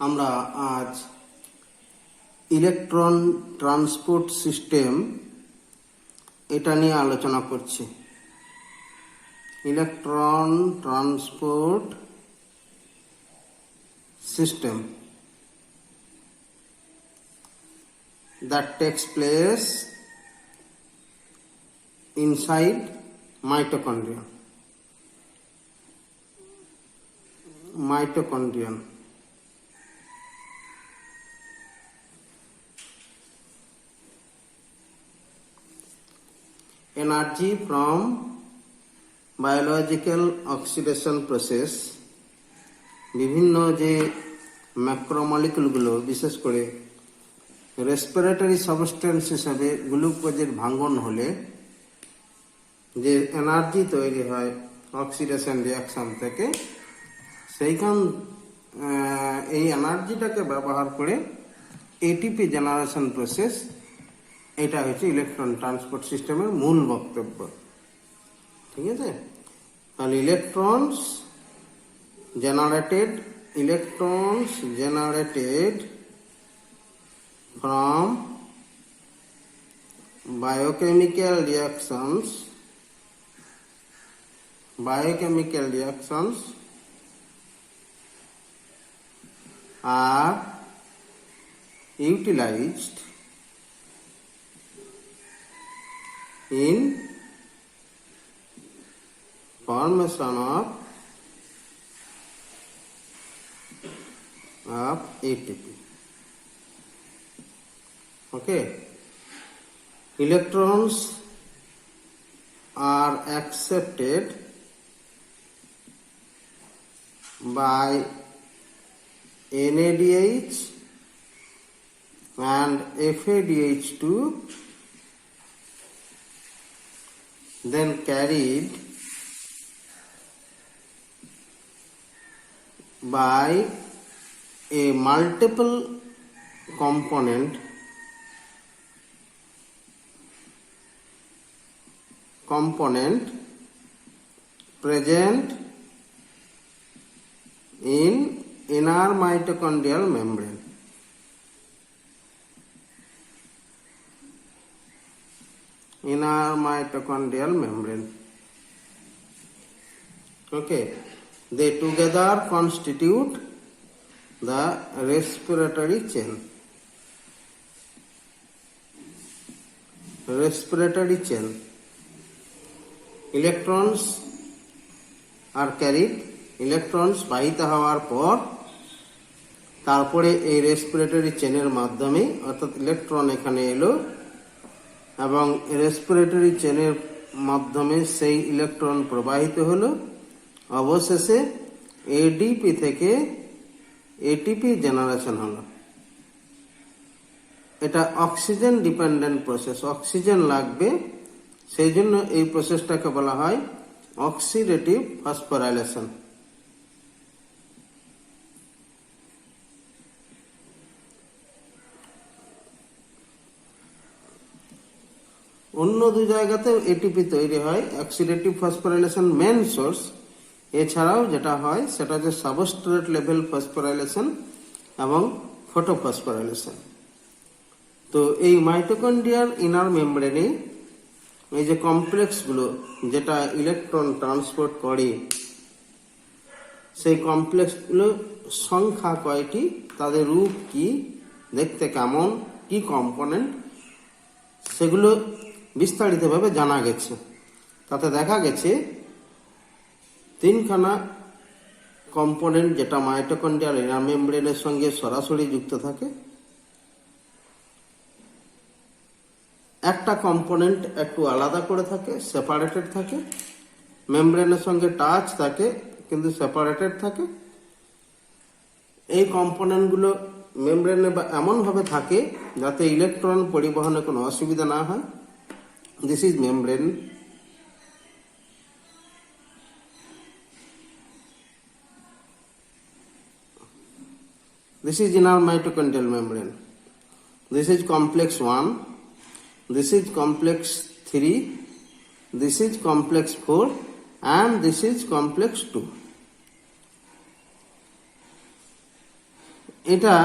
আমরা আজ electron transport system এটা নিয়ে আলোচনা করছি। Electron transport system that takes place inside mitochondria. Energy from biological oxidation process, বিভিন্ন যে ম্যাক্রোমলিকুলগুলো বিশেষ করে রেসপিরেটরি সাবস্টেন্স হিসাবে গ্লুকোজের ভাঙন হলে যে এনার্জি তৈরি হয় অক্সিডেশন রিয়াকশন থেকে, সেইখান এই এনার্জিটাকে ব্যবহার করে এটিপি জেনারেশন প্রসেস, এটা হচ্ছে ইলেকট্রন ট্রান্সপোর্ট সিস্টেমের মূল বক্তব্য। ঠিক আছে, তাহলে electrons generated from biochemical reactions are utilized in formation of ATP. Okay, electrons are accepted by NADH and FADH2, then carried by a multiple component present in inner mitochondrial membrane. Okay, they together constitute the respiratory chain. Electrons are carried, electrons বাহিত হওয়ার পর তারপরে এই respiratory চেনের মাধ্যমে, অর্থাৎ electron এখানে এলো এবং রেসপিরেটরি চেনের মাধ্যমে সেই ইলেকট্রন প্রবাহিত হলো, অবশেষে এডিপি থেকে এটিপি জেনারেশন হলো। এটা অক্সিজেন ডিপেন্ডেন্ট প্রসেস, অক্সিজেন লাগবে, সেই জন্য এই প্রসেসটাকে বলা হয় অক্সিডেটিভ ফসফোরাইলেশন। অন্য দুই জায়গাতেও এটিপি তৈরি হয়। অক্সিডেটিভ ফসফোরাইলেশন মেন সোর্স, এছাড়াও যেটা হয় সেটা হচ্ছে সাবস্ট্রেট লেভেল ফসফোরাইলেশন এবং ফটোফসফোরাইলেশন। তো এই মাইটোকন্ড্রিয়ার ইনার মেমব্রেনে এই যে কমপ্লেক্সগুলো যেটা ইলেকট্রন ট্রান্সপোর্ট করে, সেই কমপ্লেক্সগুলো সংখ্যা কয়টি, তাদের রূপ কি, দেখতে কেমন, কি কম্পোনেন্ট, সেগুলো বিস্তারিতভাবে জানা গেছে। তাতে দেখা গেছে তিনখানা কম্পোনেন্ট যেটা মাইটোকন্ড্রিয়াল ইনার মেমব্রেনের সঙ্গে সরাসরি যুক্ত থাকে। একটা কম্পোনেন্ট একটু আলাদা করে থাকে, সেপারেটেড থাকে, মেমব্রেনের সঙ্গে টাচ থাকে কিন্তু সেপারেটেড থাকে। এই কম্পোনেন্টগুলো মেমব্রেনে এমনভাবে থাকে যাতে ইলেকট্রন পরিবহনে কোনো অসুবিধা না হয়। This is membrane. This is inner mitochondrial membrane. This is complex 1. This is complex 3. This is complex 4. And this is complex 2. এটা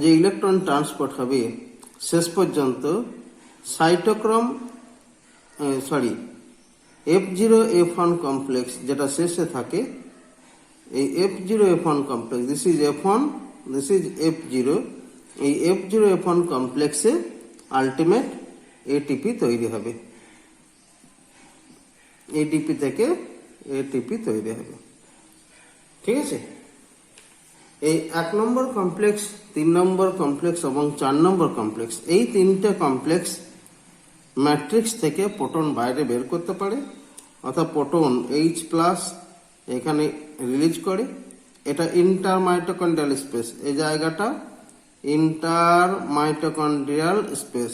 যে ইলেকট্রন ট্রান্সপোর্ট হবে শেষ পর্যন্ত সাইটোক্রোম F0F1 কমপ্লেক্স যেটা শেষে থাকে, এই F0F1 complex, this is F1, this is F0, এই F0F1 কমপ্লেক্সে আলটিমেট এটিপি তৈরি হবে, এটিপি থেকে এটিপি তৈরি হবে। ঠিক আছে, এই 1 নম্বর কমপ্লেক্স, 3 নম্বর কমপ্লেক্স এবং 4 নম্বর কমপ্লেক্স, এই তিনটে কমপ্লেক্স ম্যাট্রিক্স থেকে প্রোটন বাইরে বের করতে পারে, অর্থাৎ প্রোটন H+ এখানে রিলিজ করে। এটা ইন্টার মাইটোকন্ড্রিয়াল স্পেস, এই জায়গাটা ইন্টার মাইটোকন্ড্রিয়াল স্পেস।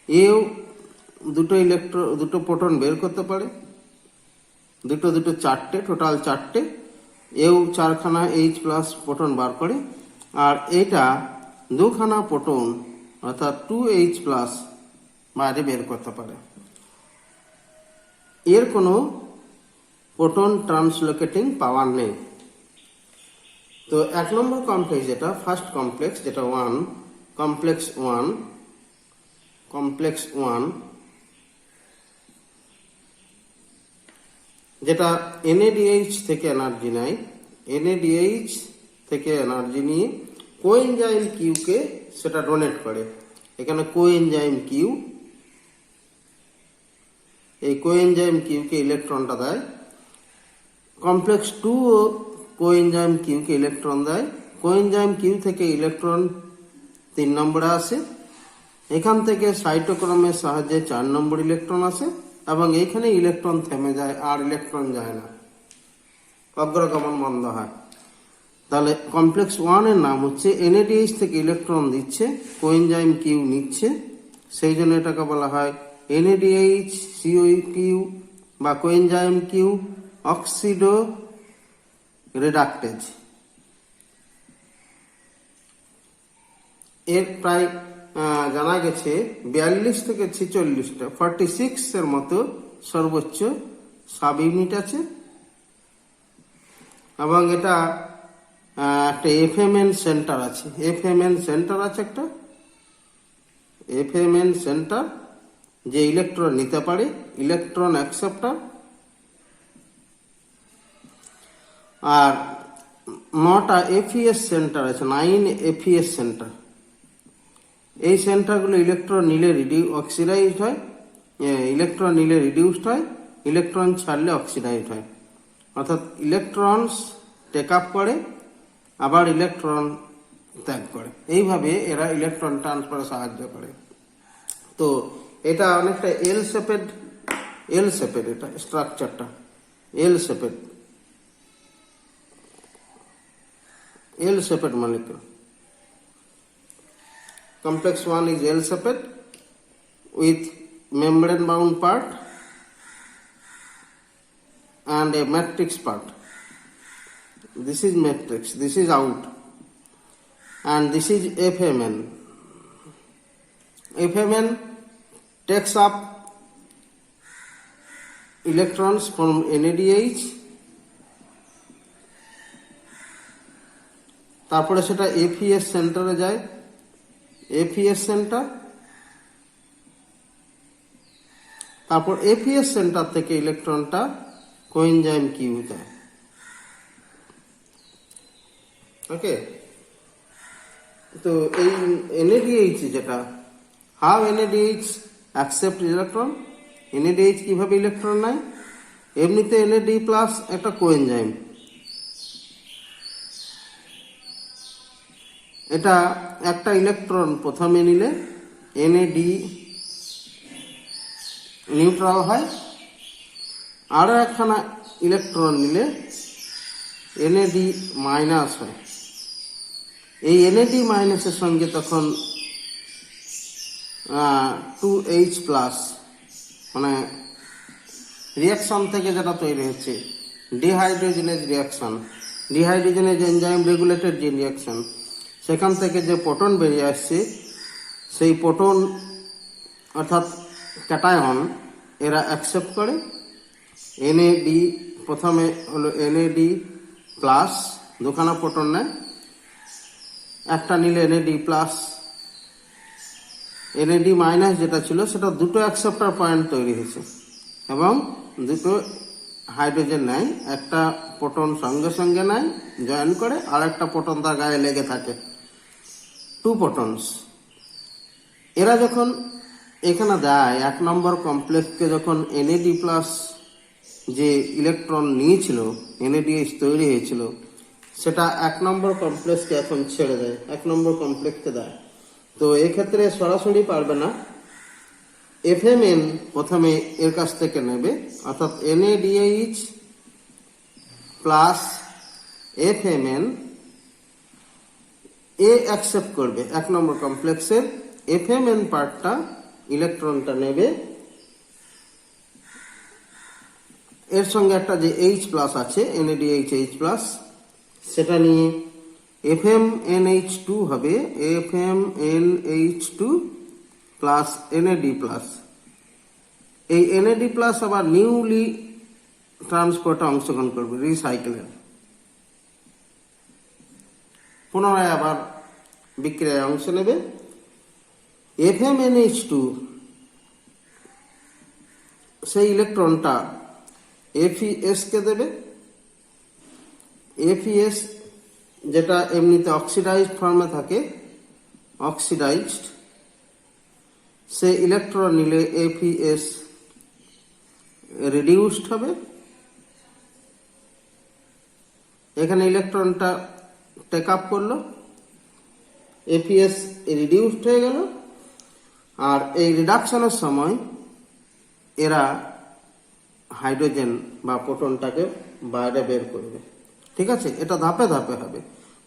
এও দুটো প্রোটন বের করতে পারে, দুটো চারটে, টোটাল 4টে। এও 4খানা H+ প্রোটন বার করে, আর এটা 2খানা প্রোটন অর্থাৎ 2H+ বাইরে বের করতে পারে। এর কোনো প্রোটন ট্রান্সলোকেটিং পাওয়ার নেই। তো 1 নম্বর কমপ্লেক্স যেটা ফার্স্ট কমপ্লেক্স, যেটা 1 কমপ্লেক্স 1 যেটা NADH থেকে এনার্জি নেয়, NADH থেকে এনার্জি নিয়ে কোএনজাইম কিউ কে সেটা ডোনেট করে। এখানে কোএনজাইম কিউ, এই কোএনজাইম কিউ কে ইলেকট্রনটা দেয়। কমপ্লেক্স 2 ও কোএনজাইম কিউ কে ইলেকট্রন দেয়। কোএনজাইম কিউ থেকে ইলেকট্রন 3 নম্বরে আসে, এখান থেকে সাইটোক্রোমের সাহায্যে 4 নম্বর ইলেকট্রন আসে, এবং এইখানে ইলেকট্রন থেমে যায়, আর ইলেকট্রন যায় না, অগ্রগমন বন্ধ হয়। তাহলে কমপ্লেক্স 1 এর নাম হচ্ছে NADH থেকে ইলেকট্রন দিচ্ছে, কোএনজাইম কিউ নিচ্ছে, সেই জন্য এটাকে বলা হয় NADH COQ বা কোএনজাইম কিউ অক্সিডো রিডাকটেজ। এর প্রায় জানা গেছে 42 থেকে 46টা 46 এর মতো সর্বোচ্চ সাব ইউনিট আছে, এবং এটা একটা FMN সেন্টার আছে, FMN সেন্টার আছে একটা, FMN সেন্টার যে ইলেকট্রন নিতে পারে, ইলেকট্রন অ্যাকসেপ্টার। আর 9টা FES সেন্টার আছে, 9 FES সেন্টার। এই সেন্টারগুলো ইলেকট্রন নিলে অক্সিডাইজড হয়, ইলেকট্রন নিলে রিডিউসড হয়, ইলেকট্রন ছাড়লে অক্সিডাইজড হয়, অর্থাৎ ইলেকট্রনস টেক আপ করে আবার ইলেকট্রন ত্যাগ করে। এইভাবে এরা ইলেকট্রন ট্রান্সফারে সাহায্য করে। তো এটা অনেকটা এল শেপেড, এটা স্ট্রাকচারটা এল shaped molecule. Complex 1 is L-shaped with membrane bound part and a matrix part. This is matrix, this is out, and this is FMN. FMN takes up electrons from NADH, তারপরে সেটা FES সেন্টারে যায়, FES centre, তারপর FES centre থেকে ইলেকট্রনটা coenzyme Q দেয়। ওকে, তো এই NADH যেটা, how NADH accept electron, NADH কিভাবে ইলেকট্রন নেয়, এমনিতে NAD+ একটা কোএনজাইম, এটা একটা ইলেকট্রন প্রথমে নিলে NAD নিউট্রাল হয়, আরো একখানা ইলেকট্রন নিলে NAD- হয়। এই NAD- এর সঙ্গে তখন 2H+ মানে রিয়াকশন থেকে যেটা তৈরি হচ্ছে dehydrogenase reaction, dehydrogenase enzyme regulated যে রিয়াকশন, সেখান থেকে যে প্রোটন বেরিয়ে আসছে, সেই প্রোটন অর্থাৎ ক্যাটায়ন এরা অ্যাকসেপ্ট করে NAD+ প্রথমে হলো এনএডি প্লাস, দুখানা প্রোটন নেয়, একটা নিলে এনএডি প্লাস, এনএডি মাইনাস যেটা ছিল সেটা দুটো অ্যাকসেপ্টার পয়েন্ট তৈরি হয়েছে এবং দুটো হাইড্রোজেন নেয়, একটা প্রোটন সঙ্গে সঙ্গে নেয় জয়েন করে, আর একটা প্রোটন তার গায়ে লেগে থাকে, টু প্রোটনস। এরা যখন এখানে দেয় এক নম্বর কমপ্লেক্সকে, যখন এনএডি প্লাস যে ইলেকট্রন নিয়েছিল, এনএডিএইচ তৈরি হয়েছিল, সেটা এক নম্বর কমপ্লেক্সকে এখন ছেড়ে দেয়, এক নম্বর কমপ্লেক্সকে দেয়। তো এক্ষেত্রে সরাসরি পারবে না, এফএমএন প্রথমে এর কাছ থেকে নেবে, অর্থাৎ এনএডিএইচ প্লাস এফএমএন এ অ্যাকসেপ্ট করবে এক নম্বর কমপ্লেক্সের, এফএমএন পার্টটা ইলেকট্রনটা নেবে, এর সঙ্গে একটা যে এইচ প্লাস আছে এনএডিএইচ এইচ প্লাস, সেটা নিয়ে FMNH2 হবে FMNH2 প্লাস NAD প্লাস। এই NAD প্লাস আবার নিউলি ট্রান্সপোর্টে অংশগ্রহণ করবে, রিসাইকেলের, পুনরায় আবার বিক্রিয়ায় অংশ নেবে। FMNH2 সেই ইলেকট্রনটা FeS কে দেবে, FeS যেটা এমনিতে অক্সিডাইজড ফর্মে থাকে, অক্সিডাইজড, সে ইলেকট্রন নিলে FeS রিডিউসড হবে, এখানে ইলেকট্রনটা টেক আপ করলো, FeS রিডিউসড হয়ে গেল, আর এই রিডাকশনের সময় এরা হাইড্রোজেন বা প্রোটনটাকে বাইরে বের করবে। ঠিক আছে, এটা ধাপে ধাপে হবে।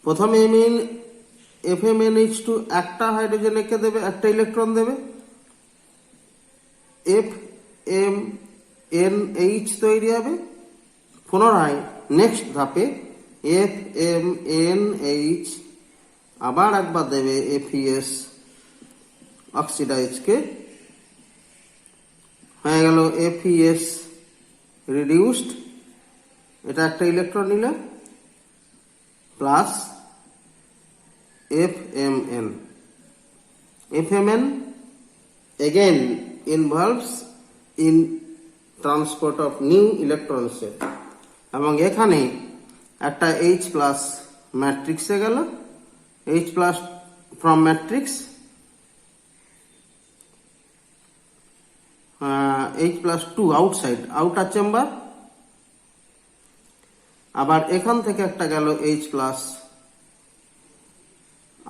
প্রথমে FMNH2 একটা হাইড্রোজেন এঁকে দেবে, একটা ইলেকট্রন দেবে, FMNH তৈরি হবে, পুনরায় নেক্সট ধাপে FMNH আবার একবার দেবে FeS অক্সিডাইজকে, হয়ে গেল FeS রিডিউসড, এটা একটা ইলেকট্রন নিলে, plus FMN। FMN again involves in transport of new electron set, এবং এখানে একটা H প্লাস ম্যাট্রিক্সে গেল, H plus from matrix, H+2 outside, outer chamber, আবার এখান থেকে একটা গেল H plus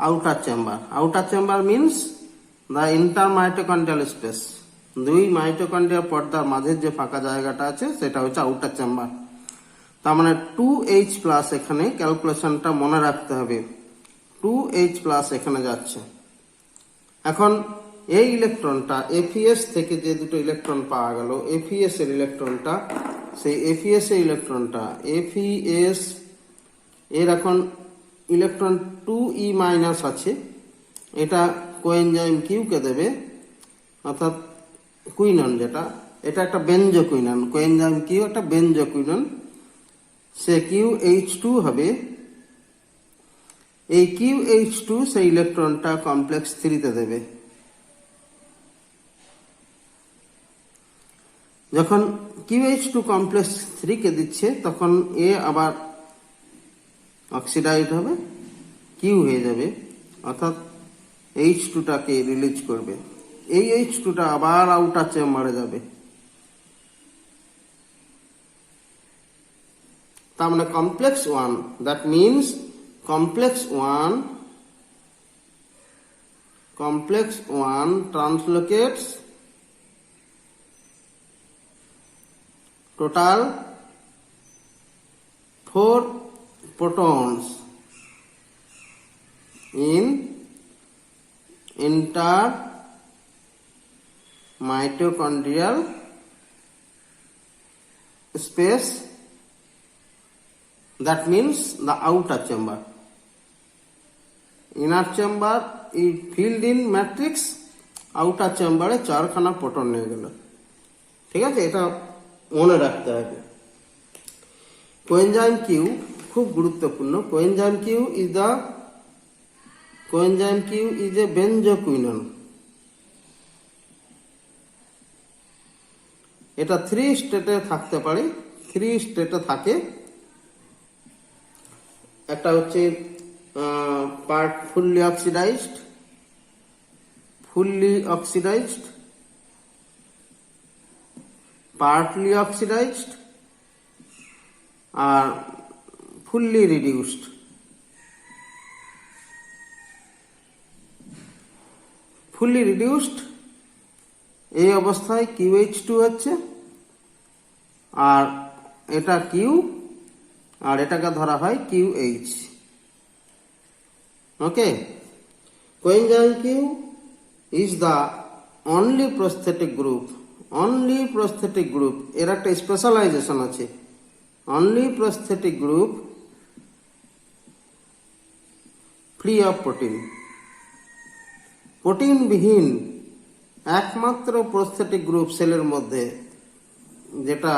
outer chamber. Outer chamber means the inter mitochondrial space, দুই মাইটোকন্ড্রিয়াল পর্দার মাঝের যে ফাঁকা জায়গাটা আছে সেটা হচ্ছে আউটার চেম্বার। তার মানে 2H প্লাস, এখানে ক্যালকুলেশনটা মনে রাখতে হবে, 2H প্লাস এখানে যাচ্ছে। এখন এই ইলেকট্রনটা FeS থেকে যে দুটো ইলেকট্রন পাওয়া গেল, FeS এর ইলেকট্রনটা, সেই FeS এর ইলেকট্রনটা, FeS এর এখন ইলেকট্রন 2e মাইনাস আছে, এটা কোএনজাইম কিউ কে দেবে, অর্থাৎ কুইনন, যেটা এটা একটা বেঞ্জো কুইনন, কোএনজাইম কিউ একটা বেঞ্জো কুইনন, সে QH2 হবে। এই QH2 সেই ইলেকট্রনটা কমপ্লেক্স 3 তে দেবে। যখন QH2 কমপ্লেক্স 3 কে দিচ্ছে, তখন এ আবার অক্সিডাইজ হবে, কিউ হয়ে যাবে, অর্থাৎ H2টাকে রিলিজ করবে, এই H2টা আবার আউটার চেম্বারে যাবে। তার মানে complex 1, that means complex 1 ট্রান্সলোকেটস total 4 protons in inter mitochondrial space, that means the outer chamber. Inner chamber is filled in matrix, outer chamber এ 4খানা প্রোটন নিয়ে গেল। ঠিক আছে, এটা মনে রাখতে হবে। কোএনজাইম কিউ খুব গুরুত্বপূর্ণ। Coenzyme Q is a benzoquinone. এটা 3 স্টেটে থাকতে পারে, 3 স্টেটে থাকে। একটা হচ্ছে part fully oxidised, partly oxidised আর ফুললি রিডিউসড। ফুললি রিডিউসড এই অবস্থায় QH2 হচ্ছে, আর এটা কিউ, আর এটাকে ধরা হয় QH। Okay, coenzyme Q is the only prosthetic group. এর একটা স্পেশালাইজেশন আছে, only prosthetic group free of প্রোটিনবিহীন একমাত্র প্রস্থেটিক গ্রুপ সেলের মধ্যে যেটা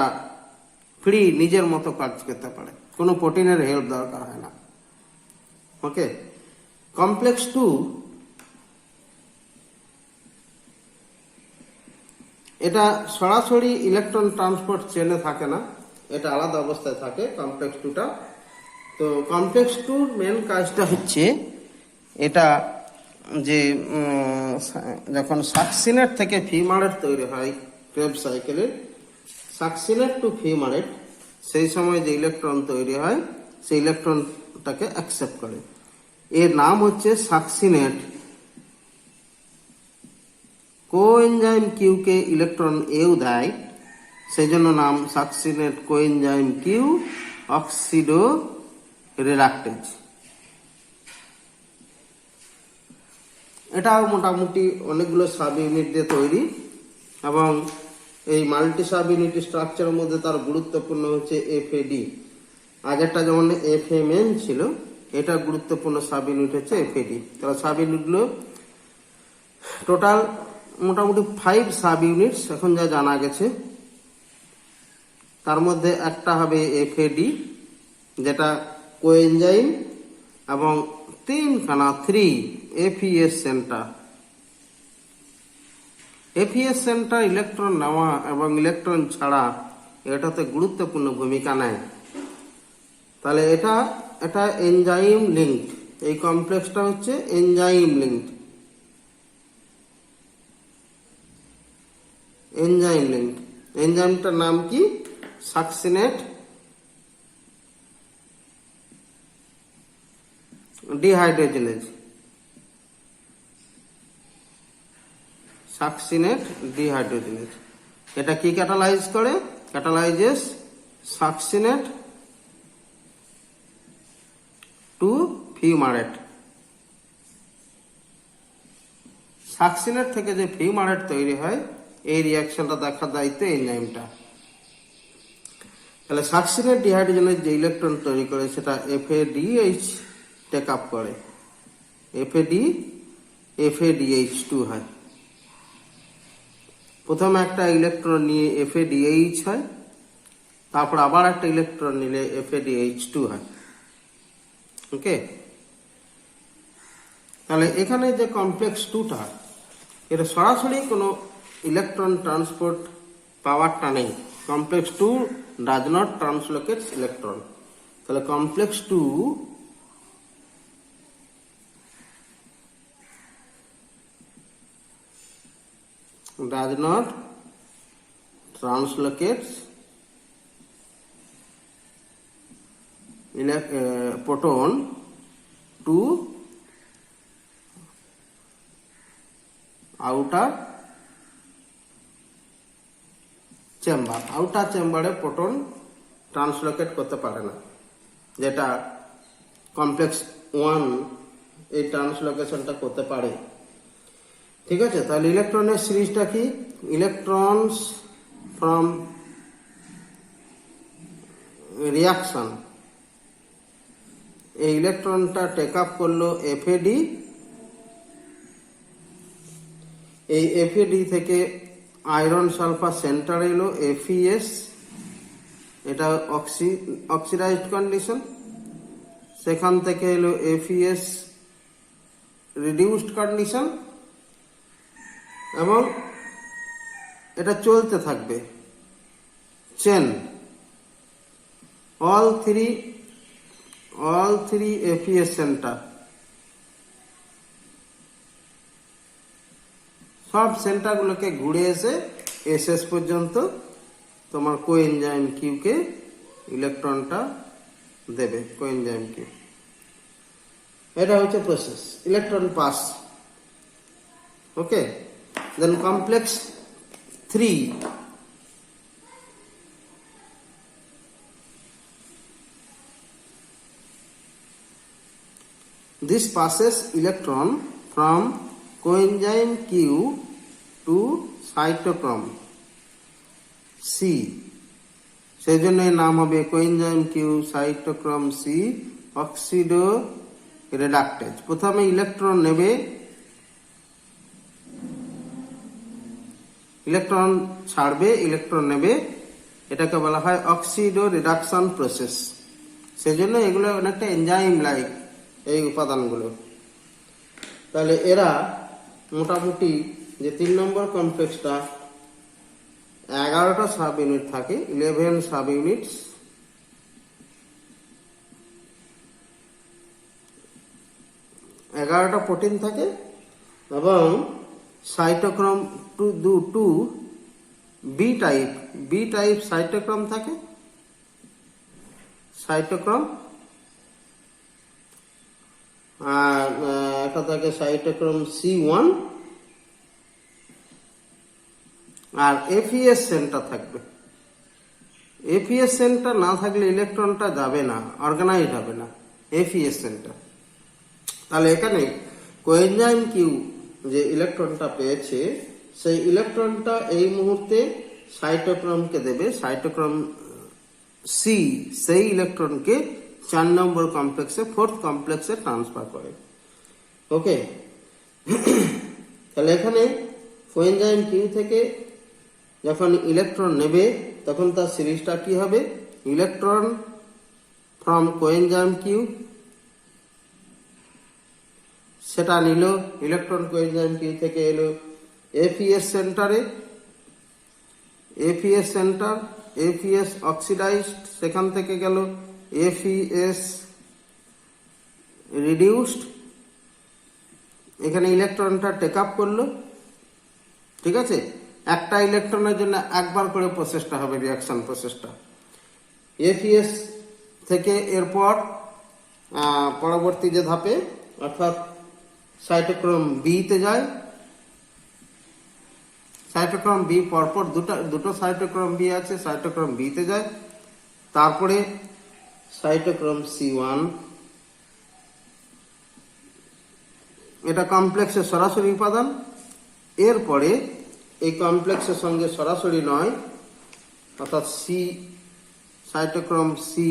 ফ্রি, নিজের মতো কাজ করতে পারে, কোনো প্রোটিনের হেল্প দরকার হয় না। ওকে, কমপ্লেক্স 2 এটা সরাসরি ইলেকট্রন ট্রান্সপোর্ট চেনে থাকে না, এটা আলাদা অবস্থায় থাকে কমপ্লেক্স 2টা। তো কমপ্লেক্স 2 মেন কাজটা হচ্ছে এটা যে যখন সাকসিনেট থেকে ফিমারেট তৈরি হয় ক্রেবস সাইকেলে, সাকসিনেট টু ফিমারেট, সেই সময় যে ইলেকট্রন তৈরি হয় সেই ইলেকট্রনটাকে অ্যাকসেপ্ট করে। এর নাম হচ্ছে সাকসিনেট। কোএনজাইম কিউ কে ইলেকট্রন এও দেয়, সেই জন্য নাম সাকসিনেট কোএনজাইম কিউ অক্সিডো রিডাকটেজ। এটাও মোটামুটি অনেকগুলো সাব ইউনিট দিয়ে তৈরি, এবং এই মাল্টি সাব ইউনিট স্ট্রাকচারের মধ্যে তার গুরুত্বপূর্ণ হচ্ছে FAD। আগেরটা যেমন FMN ছিল, এটা গুরুত্বপূর্ণ সাব ইউনিট হচ্ছে FAD। তাহলে সাব ইউনিটগুলো টোটাল মোটামুটি 5 সাব ইউনিটস এখন যা জানা গেছে। তার মধ্যে একটা হবে FAD, যেটা কোএনজাইম, এবং 3 FES centre. FES centre electron নেওয়া এবং ইলেকট্রন ছাড়া এটাতে গুরুত্বপূর্ণ ভূমিকা নেয়। তাহলে এটা এনজাইম লিঙ্কড, এই কমপ্লেক্সটা হচ্ছে এনজাইম লিঙ্কড। এনজাইমটার নাম কি? Succinate dehydrogenase. এটা কি ক্যাটালাইজ করে? ক্যাটালাইজেস সাকসিনেট টু ফিউমারেট। সাকসিনেট থেকে যে ফিউমারেট তৈরি হয়, এই রিয়াকশনটা দেখার দায়িত্ব এনজাইমটা। তাহলে সাকসিনেট ডিহাইড্রোজেনেজ যে ইলেকট্রন তৈরি করে সেটা FADH টেক আপ করে, FADH2 হয়। প্রথমে একটা ইলেকট্রন নিয়ে FADH হয়, তারপর আবার একটা ইলেকট্রন নিলে FADH2 হয়। ওকে, তাহলে এখানে যে কমপ্লেক্স 2টা, এটা সরাসরি কোনো ইলেকট্রন ট্রান্সপোর্ট পাওয়ারটা নেই। Complex 2 does not translocate electron. তাহলে complex 2 does not translocate proton to outer chamber। Outer চেম্বারে প্রোটন ট্রান্সলোকেট করতে পারে না, যেটা কমপ্লেক্স 1 এই ট্রান্সলোকেশনটা করতে পারে। ঠিক আছে, তাহলে ইলেকট্রনের সিরিজটা কি? ইলেকট্রনস ফ্রম রিয়াকশন, এই ইলেকট্রনটা টেক আপ করলো FAD, এই FAD থেকে আয়রন সালফার সেন্টার এলো FES, এটা অক্সিডাইজড কন্ডিশন, সেখান থেকে এলো এফিএস রিডিউসড কন্ডিশন, এবং এটা চলতে থাকবে chain. all three APS centre, সব সেন্টারগুলোকে ঘুরে এসে শেষ পর্যন্ত তোমার কোএনজাইম কিউ কে ইলেকট্রনটা দেবে। কোএনজাইম কিউ, এটা হচ্ছে process, electron pass. Okay, then complex 3, this passes electron from coenzyme Q to cytochrome C, সেই জন্য এর নাম হবে কোএনজাইম কিউ সাইটোক্রোম সি অক্সিডো রেডাক্টেজ। প্রথমে ইলেকট্রন নেবে, ইলেকট্রন ছাড়বে, ইলেকট্রন নেবে, এটাকে বলা হয় অক্সিডো রিডাকশন প্রসেস। সেজন্য এগুলো অনেকটা এনজাইম লাইক এই উপাদানগুলো। তাহলে এরা মোটামুটি যে 3 নম্বর কমপ্লেক্সটা 11টা সাব ইউনিট থাকে, 11 সাব ইউনিটস, এগারোটা প্রোটিন থাকে, এবং cytochrome two B type cytochrome থাকে, সাইটোক্রোম, আর একটা থাকে সাইটোক্রোম C1, আর এফিএস সেন্টার থাকবে। এফিএস সেন্টার না থাকলে ইলেকট্রনটা যাবে না, অর্গানাইজড হবে না, এফিএস সেন্টার। তাহলে এখানে কোএনজাইম কিউ যে ইলেকট্রনটা পেয়েছে, সেই ইলেকট্রনটা এই মুহূর্তে সাইটোক্রোমকে দেবে, সাইটোক্রোম সি সেই ইলেকট্রনকে 4 নম্বর কমপ্লেক্সে, 4th কমপ্লেক্সে ট্রান্সফার করে। ওকে, তাহলে এখানে কোএনজাইম কিউ থেকে যখন ইলেকট্রন নেবে তখন তার সিরিজটা কি হবে, ইলেকট্রন ফ্রম কোএনজাইম কিউ, সেটা নিল, ইলেকট্রন কোএনজাইম কিউ থেকে এলো এফিএস সেন্টারে, এফিএস সেন্টার, এফিএস অক্সিডাইজড, সেখান থেকে গেল এফিএস রিডিউসড, এখানে ইলেকট্রনটা টেক আপ করলো। ঠিক আছে, একটা ইলেকট্রনের জন্য একবার করে প্রসেসটা হবে, রিয়াকশন প্রসেসটা। এফিএস থেকে এরপর পরবর্তী যে ধাপে অর্থাৎ সাইটোক্রোম বি তে যায়, সাইটোক্রোম বি পরপর দুটো সাইটোক্রোম বি আছে, সাইটোক্রোম বি তে যায়, তারপরে সাইটোক্রোম C1, এটা কমপ্লেক্সের সরাসরি উপাদান। এরপরে এই কমপ্লেক্সের সঙ্গে সরাসরি নয়, অর্থাৎ সাইটোক্রোম সি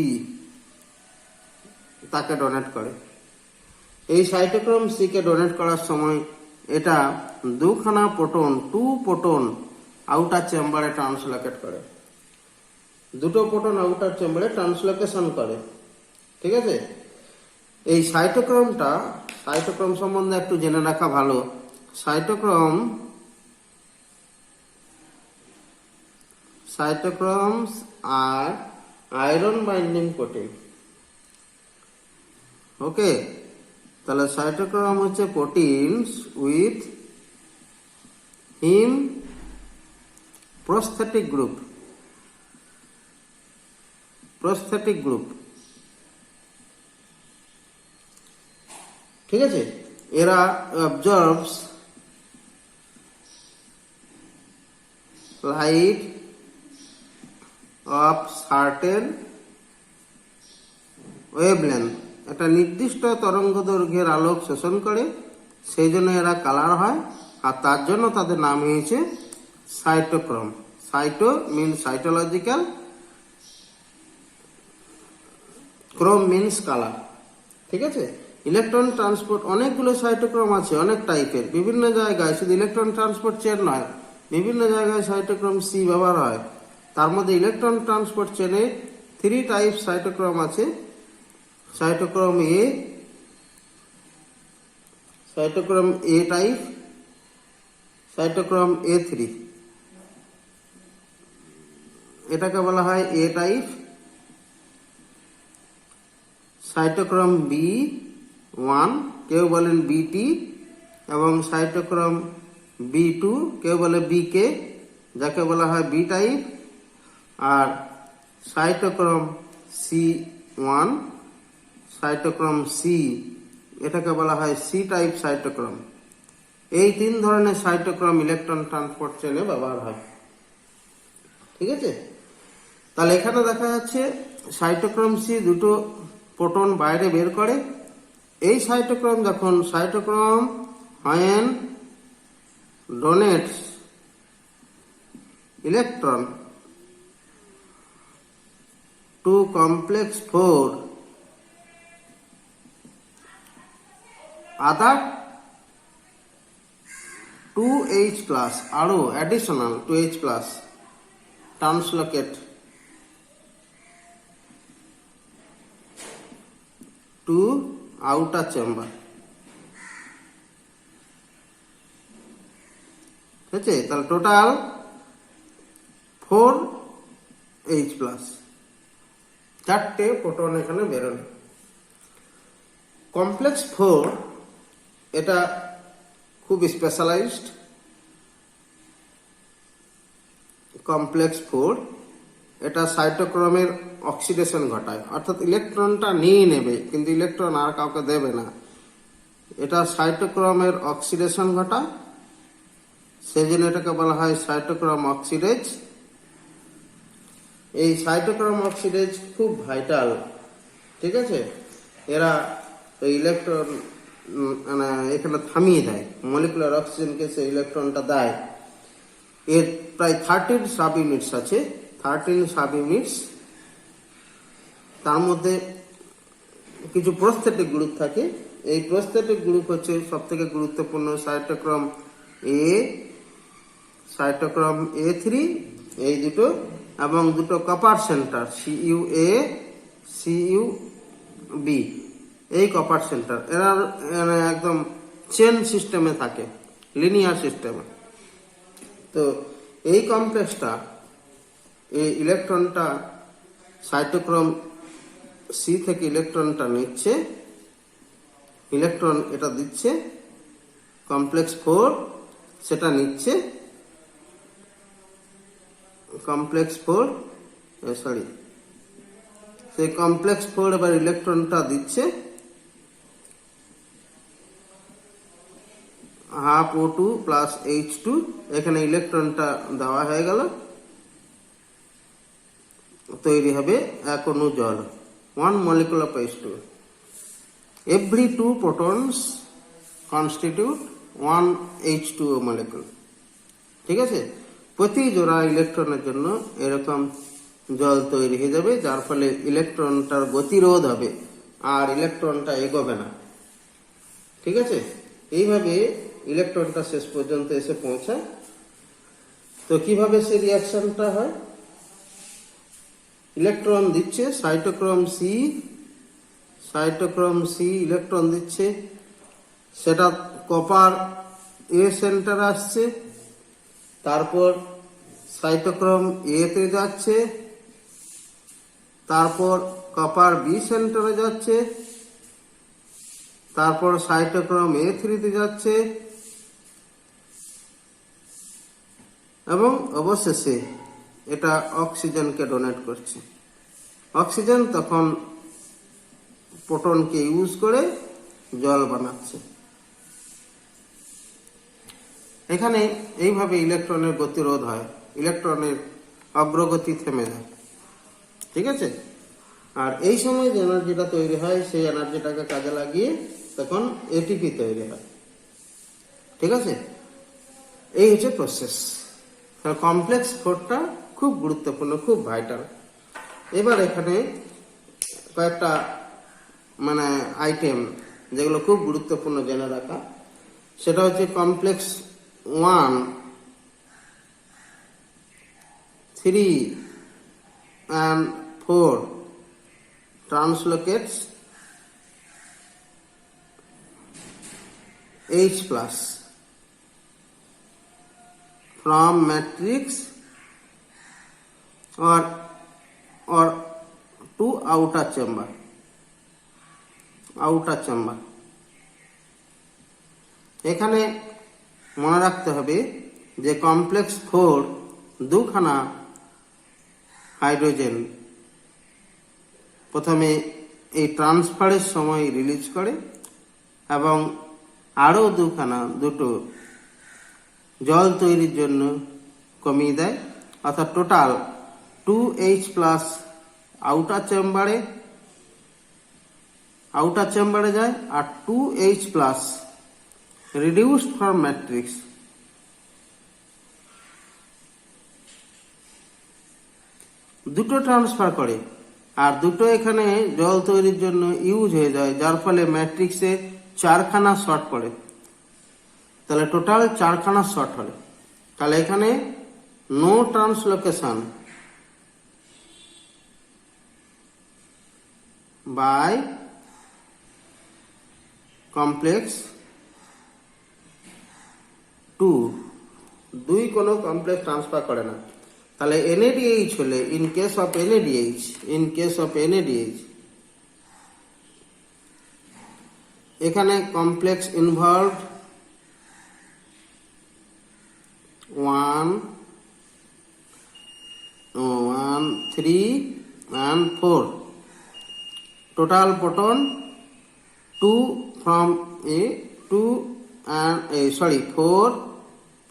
তাকে ডোনেট করে। এই সাইটোক্রোম সি কে ডোনেট করার সময় এটা 2খানা প্রোটন, 2 প্রোটন আউটার চেম্বারে ট্রান্সলোকেট করে, 2টো প্রোটন আউটার চেম্বারে ট্রান্সলোকেশন করে। ঠিক আছে, এই সাইটোক্রোম সম্বন্ধে একটু জেনে রাখা ভালো। সাইটোক্রোমস আর আয়রন বাইন্ডিং প্রোটিন। ওকে, তাহলে সাইটোক্রোম হচ্ছে proteins with him prosthetic group, ঠিক আছে। এরা অবজর্বস লাইট অফ সার্টেন ওয়েভলেন্থ, একটা নির্দিষ্ট তরঙ্গ দৈর্ঘ্যের আলোক শোষণ করে, সেই জন্য এরা কালার হয়, আর তার জন্য তাদের নাম হয়েছে cytochrome. Cyto means cytological, Chrome means colour. ঠিক আছে, ইলেকট্রন ট্রান্সপোর্ট অনেকগুলো সাইটোক্রোম আছে, অনেক টাইপের, বিভিন্ন জায়গায়, শুধু ইলেকট্রন ট্রান্সপোর্ট চেন নয়, বিভিন্ন জায়গায় সাইটোক্রোম সি ব্যবহার হয়। তার মধ্যে ইলেকট্রন ট্রান্সপোর্ট চেনে 3 টাইপ সাইটোক্রোম আছে। সাইটোক্রোম এ, সাইটোক্রোম এ টাইপ, সাইটোক্রোম A3, এটাকে বলা হয় এ টাইপ। সাইটোক্রোম B1 কেউ বলেন বিটি, এবং সাইটোক্রোম B2 কেউ বলে বিকে, যাকে বলা হয় বি টাইপ। আর সাইটোক্রোম C1, সাইটোক্রোম সি, এটাকে বলা হয় সি টাইপ সাইটোক্রোম। এই 3 ধরনের সাইটোক্রোম ইলেকট্রন ট্রান্সপোর্ট চেনে ব্যবহার হয়। ঠিক আছে, তাহলে এখানে দেখা যাচ্ছে সাইটোক্রোম সি দুটো প্রোটন বাইরে বের করে। এই সাইটোক্রোম যখন cytochrome when donates electron to complex 4 other 2H plus আরো additional 2H plus translocate to outer chamber। ঠিক আছে, তাহলে টোটাল 4H প্লাস, 4টে প্রোটন এখানে বেরোলো। কমপ্লেক্স 4 এটা খুব স্পেশালাইজড। কমপ্লেক্স 4 এটা সাইটোক্রোমের অক্সিডেশন ঘটায়, অর্থাৎ ইলেকট্রনটা নিয়ে নেবে কিন্তু ইলেকট্রন আর কাউকে দেবে না। এটা সাইটোক্রোমের অক্সিডেশন ঘটায়, সেজন্য এটাকে বলা হয় সাইটোক্রোম অক্সিডেজ। এই সাইটোক্রোম অক্সিডেজ খুব ভাইটাল। ঠিক আছে, এরা ইলেকট্রন মানে এখানে থামিয়ে দেয়, মলিকুলার অক্সিজেনকে সে ইলেকট্রনটা দেয়। এর প্রায় 13 সাব ইউনিটস আছে, 13 সাব ইউনিটস। তার মধ্যে কিছু প্রস্থেটিক গ্রুপ থাকে। এই প্রস্থেটিক গ্রুপ হচ্ছে সব থেকে গুরুত্বপূর্ণ সাইটোক্রোম এ, সাইটোক্রোম A3, এই দুটো, এবং দুটো কপার সেন্টার CuA, CuB, এই কপার সেন্টার। এরা একদম চেন সিস্টেমে থাকে, লিনিয়ার সিস্টেমে। তো এই কমপ্লেক্সটা, এই ইলেকট্রনটা সাইটোক্রোম সি থেকে ইলেকট্রনটা নিচ্ছে, ইলেকট্রন এটা দিচ্ছে, কমপ্লেক্স 4 সেটা নিচ্ছে, কমপ্লেক্স 4 সরি সেই কমপ্লেক্স 4 এবার ইলেকট্রনটা দিচ্ছে, ½ O2 প্লাস H2, এখানে ইলেকট্রনটা দেওয়া হয়ে গেল, তৈরি হবে এক অণু জল, 1 molecule of H2। Every 2 protons constitute 1 H2O molecule। ঠিক আছে, প্রতি জোড়া ইলেকট্রনের জন্য এরকম জল তৈরি হয়ে যাবে, যার ফলে ইলেকট্রনটার গতিরোধ হবে আর ইলেকট্রনটা এগোবে না। ঠিক আছে, এইভাবে ইলেকট্রনটা শেষ পর্যন্ত এসে পৌঁছায়। তো কিভাবে সে রিয়াকশনটা হয়? ইলেকট্রন দিচ্ছে cytochrome C, cytochrome C electron দিচ্ছে, সেটা কপার এ সেন্টার আসছে, তারপর সাইটোক্রোম এ তে যাচ্ছে, তারপর কপার বি সেন্টারে যাচ্ছে, তারপর সাইটোক্রোম A3 তে যাচ্ছে, এবং অবশেষে এটা অক্সিজেনকে ডোনেট করছে। অক্সিজেন তখন প্রোটনকে ইউজ করে জল বানাচ্ছে। এখানে এইভাবে ইলেকট্রনের গতিরোধ হয়, ইলেকট্রনের অগ্রগতি থেমে যায়। ঠিক আছে, আর এই সময় যে এনার্জিটা তৈরি হয় সেই এনার্জিটাকে কাজে লাগিয়ে তখন এটিপি তৈরি হয়। ঠিক আছে, এই হচ্ছে প্রসেস। কমপ্লেক্স 4টা খুব গুরুত্বপূর্ণ, খুব ভাইটাল। এবার এখানে কয়েকটা মানে আইটেম যেগুলো খুব গুরুত্বপূর্ণ জেনে রাখা, সেটা হচ্ছে complex 1, 3, and 4 translocates H plus from matrix or to outer chamber. এখানে মনে রাখতে হবে যে কমপ্লেক্স 4 দুখানা হাইড্রোজেন প্রথমে এই ট্রান্সফারের সময় রিলিজ করে এবং আরও দুটো জল তৈরির জন্য কমিয়ে দেয়, অর্থাৎ টোটাল 2H প্লাস আউটার চেম্বারে যায় আর 2H plus reduced from matrix দুটো ট্রান্সফার করে আর দুটো এখানে জল তৈরির জন্য ইউজ হয়ে যায়, যার ফলে ম্যাট্রিক্সে 4খানা শর্ট পড়ে। তাহলে টোটাল 4খানা শর্ট হবে। তাহলে এখানে নো ট্রান্সলোকেশন বাই কমপ্লেক্স 2 কোনো কমপ্লেক্স ট্রান্সফার করে না। তাহলে NADH হলে ইন কেস অফ NADH এখানে complex involved 1, 3 and 4 total proton 2 from A 2 and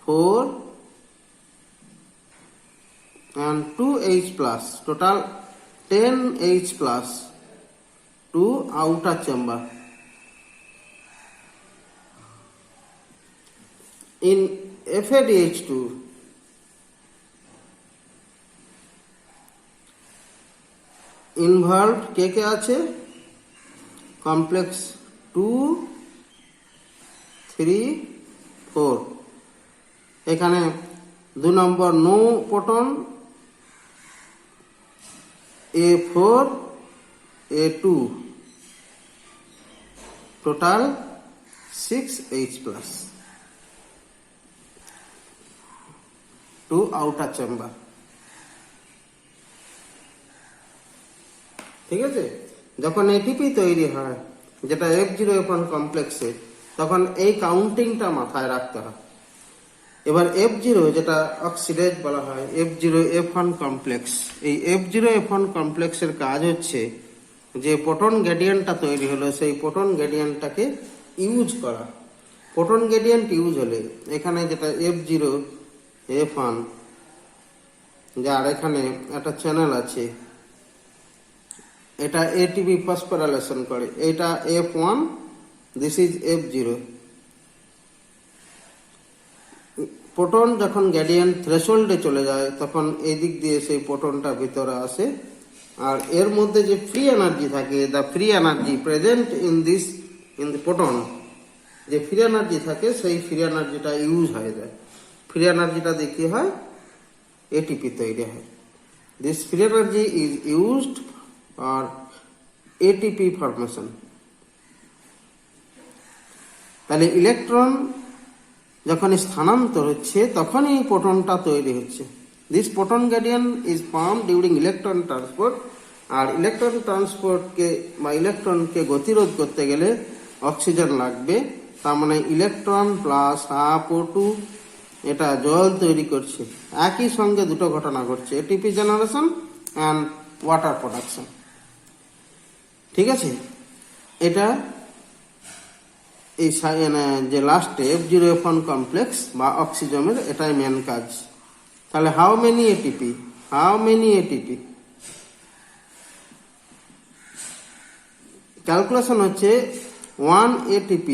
4 and 2H plus, total 10H plus to outer chamber. In FADH2 involved কে আছে complex 2, 3, 4 এখানে 2 নম্বর no proton A4 A2 total 6H plus to outer chamber। ঠিক আছে, যখন ATP তৈরি হয় যেটা F0F1 কমপ্লেক্সে, তখন এই কাউন্টিংটা মাথায় রাখতে হয়। এবার F0 যেটা অক্সিডেজ বলা হয় F0F1 কমপ্লেক্স, এই F0F1 কমপ্লেক্সের কাজ হচ্ছে যে প্রোটন গ্রেডিয়েন্টটা তৈরি হলো সেই প্রোটন গ্রেডিয়েন্টটাকে ইউজ করা। প্রোটন গ্রেডিয়েন্ট ইউজ হলে এখানে যেটা F0F1 যার এখানে একটা চ্যানেল আছে, এটা ATP ফসফোরাইলেশন করে, এটা F1, this is F0। Proton যখন গ্রেডিয়েন্ট থ্রেশহোল্ডে চলে যায় তখন এই দিক দিয়ে সেই প্রোটনটা ভিতরে আসে, আর এর মধ্যে যে ফ্রি এনার্জি থাকে, the free energy present in the proton, যে ফ্রি এনার্জি থাকে সেই ফ্রি এনার্জিটা ইউজ হয়ে যায়। ফ্রি এনার্জিটা দিয়ে কি হয়, এটিপি তৈরি হয়। This free energy is used for ATP formation. তাহলে ইলেকট্রন যখন স্থানান্তর হচ্ছে তখনই প্রোটনটা তৈরি হচ্ছে। This proton gradient is form during electron transport. আর ইলেকট্রন ট্রান্সপোর্টকে বা ইলেকট্রনকে গতিরোধ করতে গেলে অক্সিজেন লাগবে। তার মানে ইলেকট্রন প্লাস হাফ O2 এটা জল তৈরি করছে। একই সঙ্গে দুটো ঘটনা ঘটছে, ATP generation and water production. ঠিক আছে, এটা এই যে লাস্টে F0F1 কমপ্লেক্স বা অক্সিজমের এটাই মেন কাজ। তাহলে হাউ মেনি এটিপি ক্যালকুলেশন হচ্ছে 1 ATP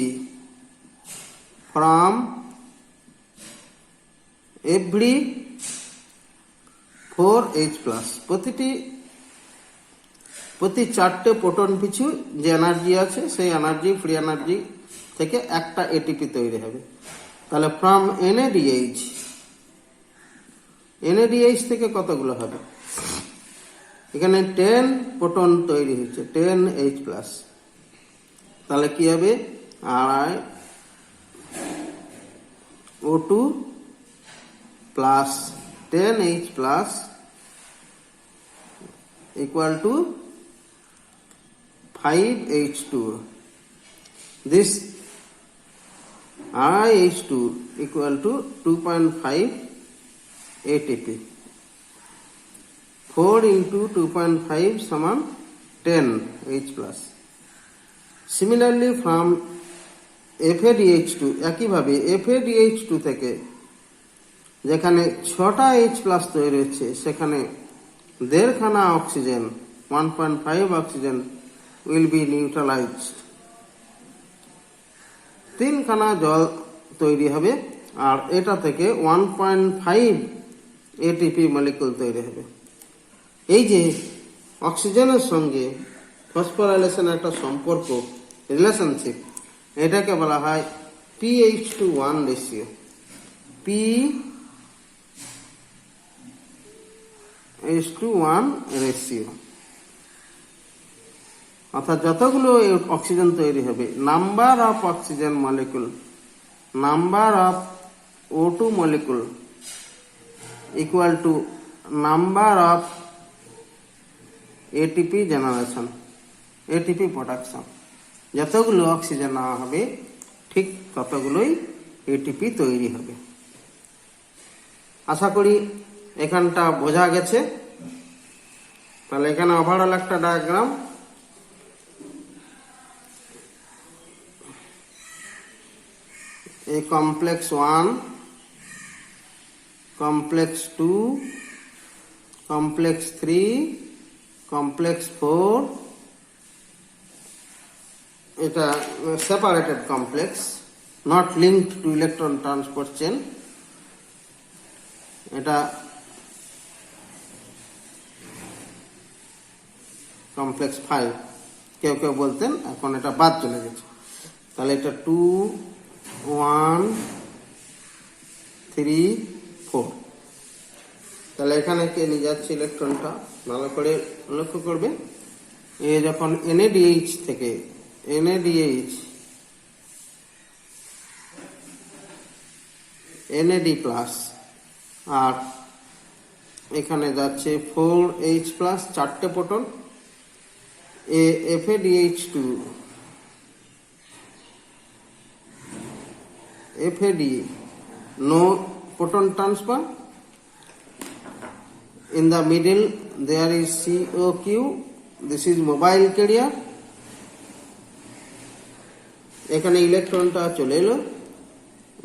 from every 4H plus। প্রতি 4টে প্রোটন পিছু যে এনার্জি আছে সেই এনার্জি ফ্রি এনার্জি থেকে একটা এটিপি তৈরি হবে। তাহলে ফ্রম NADH থেকে কতগুলো হবে, এখানে 10 প্রোটন তৈরি হচ্ছে, 10H+। তাহলে কি হবে, RiO2 plus 10H+ equal to 5H2O. This RiH2 equal to 2.5 ATP. 4 into 2.5 সমান 10H+। Similarly from FADH2, একইভাবে FADH2 থেকে যেখানে 6টা H+ তৈরি হচ্ছে, সেখানে 1.5 খানা oxygen, 1.5 oxygen will be neutralized। 3 খানা জল তৈরি হবে, আর এটা থেকে 1.5 ATP মলিকুল তৈরি হবে। এই যে অক্সিজেনের সঙ্গে ফসফোরাইলেশন একটা সম্পর্ক, রিলেশনশিপ, এটাকে বলা হয় pH2:1 রেশিও। pH2:1 রেশিও, অর্থাৎ যতগুলো অক্সিজেন তৈরি হবে, number of oxygen molecule, number of O2 molecule equal to number of ATP generation, ATP production. যতগুলো অক্সিজেন নেওয়া হবে ঠিক ততগুলোই ATP তৈরি হবে। আশা করি এখানটা বোঝা গেছে। তাহলে এখানে ওভারঅল একটা diagram, a complex 1, complex 2, complex 3, complex 4, এটা separated complex, not linked to electron transport chain। এটা কমপ্লেক্স 5 কেউ কেউ বলতেন, এখন এটা বাদ চলে গেছে। তাহলে এটা 2, 1, 3, 4। তাহলে এখানে কে নিয়ে যাচ্ছে ইলেকট্রনটা, ভালো করে লক্ষ্য করবে। এ যখন NADH থেকে NAD+, আর এখানে যাচ্ছে 4H+, 4টে proton. FADH2 FAD, no proton transfer. In the middle there is COQ, this is mobile carrier। এখানে ইলেকট্রনটা চলে এলো,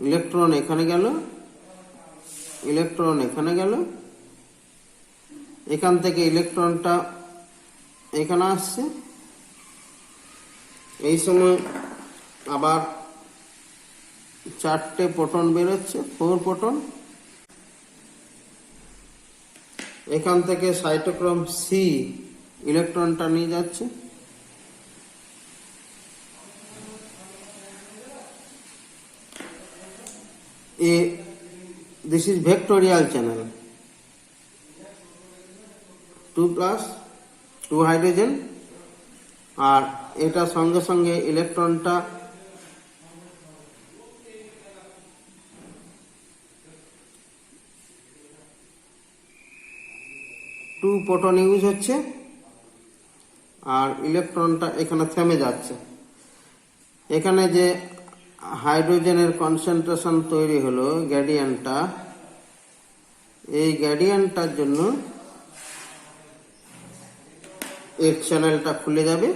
ইলেকট্রন এখানে গেল, ইলেকট্রন এখানে গেল, এখান থেকে ইলেকট্রনটা এখানে আসছে। এই সময় আবার 4টে প্রোটন বেরোচ্ছে, 4 প্রোটন। এখান থেকে সাইটোক্রোম C ইলেকট্রনটা নিয়ে যাচ্ছে, this is vectorial channel, 2+, 2 hydrogen. আর এটা সঙ্গে সঙ্গে ইলেকট্রনটা টু প্রোটন ইউজ হচ্ছে, আর ইলেকট্রনটা এখানে থেমে যাচ্ছে। এখানে যে হাইড্রোজেনের কনসেন্ট্রেশন তৈরি হলো গ্রেডিয়েন্টটা, এই গ্রেডিয়েন্টটার জন্য এর চ্যানেলটা খুলে যাবে।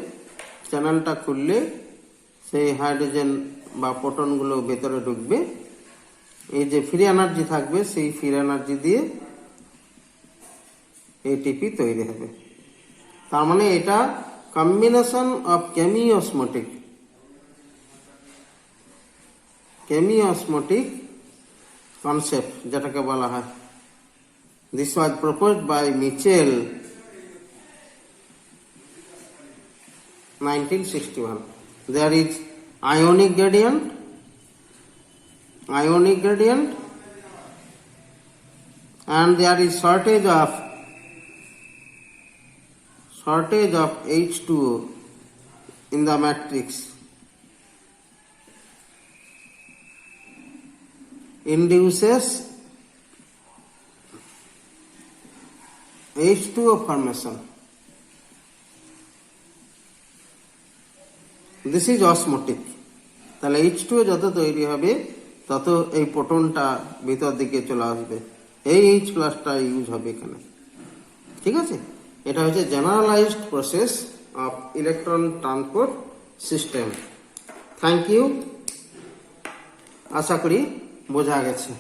চ্যানেলটা খুললে সেই হাইড্রোজেন বা প্রোটনগুলো ভেতরে ঢুকবে। এই যে ফ্রি এনার্জি থাকবে, সেই ফ্রি এনার্জি দিয়ে ATP তৈরি হবে। তার মানে এটা কম্বিনেশন অফ কেমিওসমোটিক কনসেপ্ট যেটাকে বলা হয়। This was proposed by Mitchell 1961. There is ionic gradient, and there is shortage of shortage of H2O in the matrix induces H2O formation. This is osmotic. তাহলে H2O যত তৈরি হবে তত এই প্রোটনটা ভিতর দিকে চলে আসবে, এই H প্লাসটা ইউজ হবে এখানে। ঠিক আছে, এটা হচ্ছে generalized process of electron transport system. Thank you, আশা করি বোঝা গেছে।